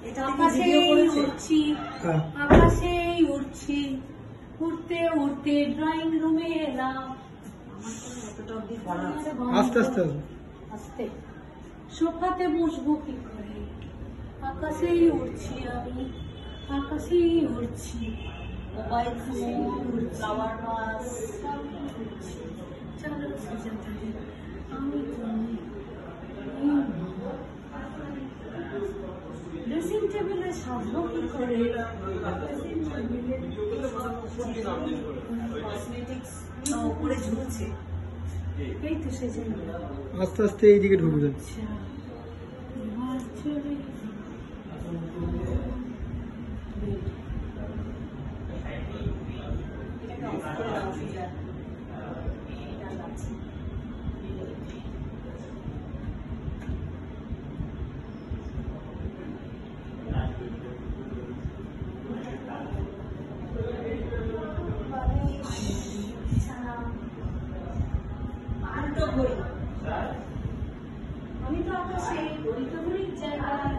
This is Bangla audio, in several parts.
আকাশেই উড়ছি, আকাশেই উড়ছি, উড়তে উড়তে ড্রয়িং রুমে এলাম। আস্তে আস্তে আস্তে সোফাতে বসবো কি করে, আকাশেই উড়ছি আমি, আকাশেই উড়ছি, ফ্লাওয়ার মাছ উড়ছি। চলো আমি ড্রেসিং টেবিলে সাজবো কি করে, ড্রেসিং টেবিলে কসমেটিক্স উপরে ঝুলছে, এই তো সেজন্য আস্তে আস্তে এইদিকে ঢুকবে। আচ্ছা আমি তো আকাশে ঘড়ির জায়গায়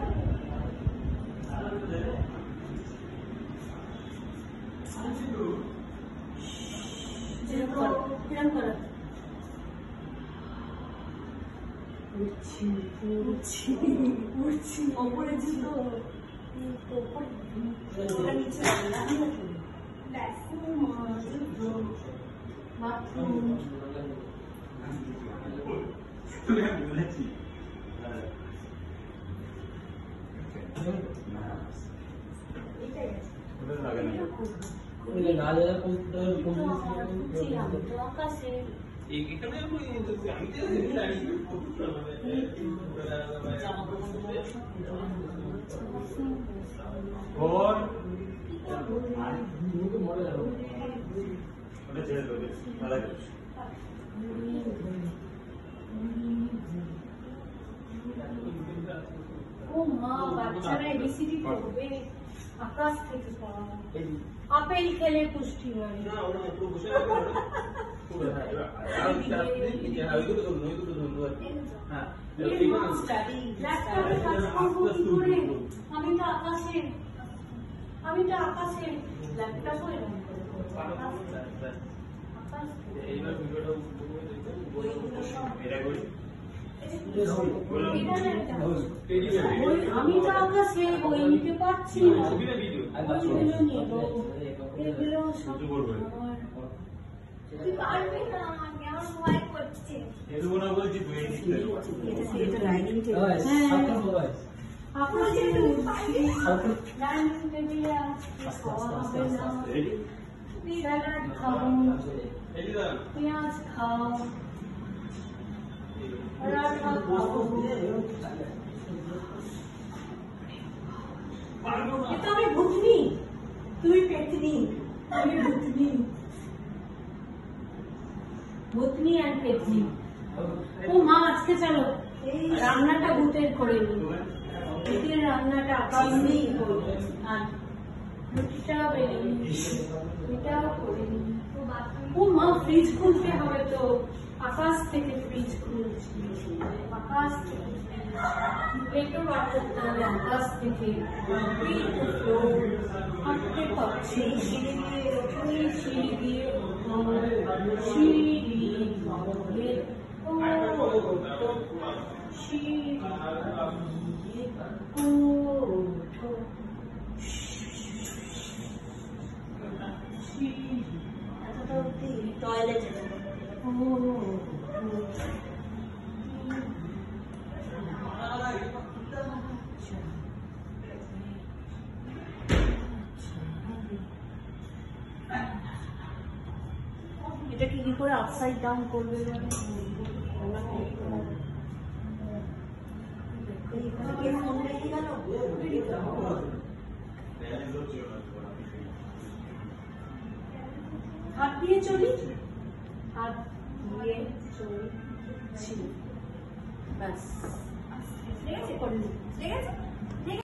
উড়ছি উড়ছি উড়ছি, ওপরে ছিল বাথরুম আকাশে ও মা, বাচ্চারা এবিসিডি পড়বে, আকাশ থেকে পড়া। আপেল খেলে পুষ্টি হয়। আমি তো আকাশে, আমি তো আকাশে ল্যাপটপ হয়ে আমি তো আকাশে বই নিতে পারছি না, এগুলো সব স্যালাড খাও, পেঁয়াজ খাও, পরাঠা খাও। কিন্তু আমি ভুতনি, তুমি পেতনি, আমি ভুতনি, ভুতনি আর পেতনি। ও মা, আজকে চলো রান্নাটা ভূতের করে নি, ভূতের রান্নাটা আকাশি করবো, আর রুটিটাও বেড়ে নি, এটাও করে নি। ও মা, ফ্রিজ খুলতে হবে তো, আকাশ থেকে ফ্রিজ খুলছি, আকাশ থেকে প্লেটও বার করতে হবে আকাশ থেকে, হাঁটতে পারছি, সিঁড়ি দিয়ে ওঠে, সিঁড়ি দিয়ে সিঁড়ি দিয়ে টয়লেটে এটাকে কি করে আপসাইড ডাউন করবে জানো? হাত দিয়ে চলি, হাত দিয়ে চলছি, ব্যাস ঠিক আছে, করে ঠিক আছে।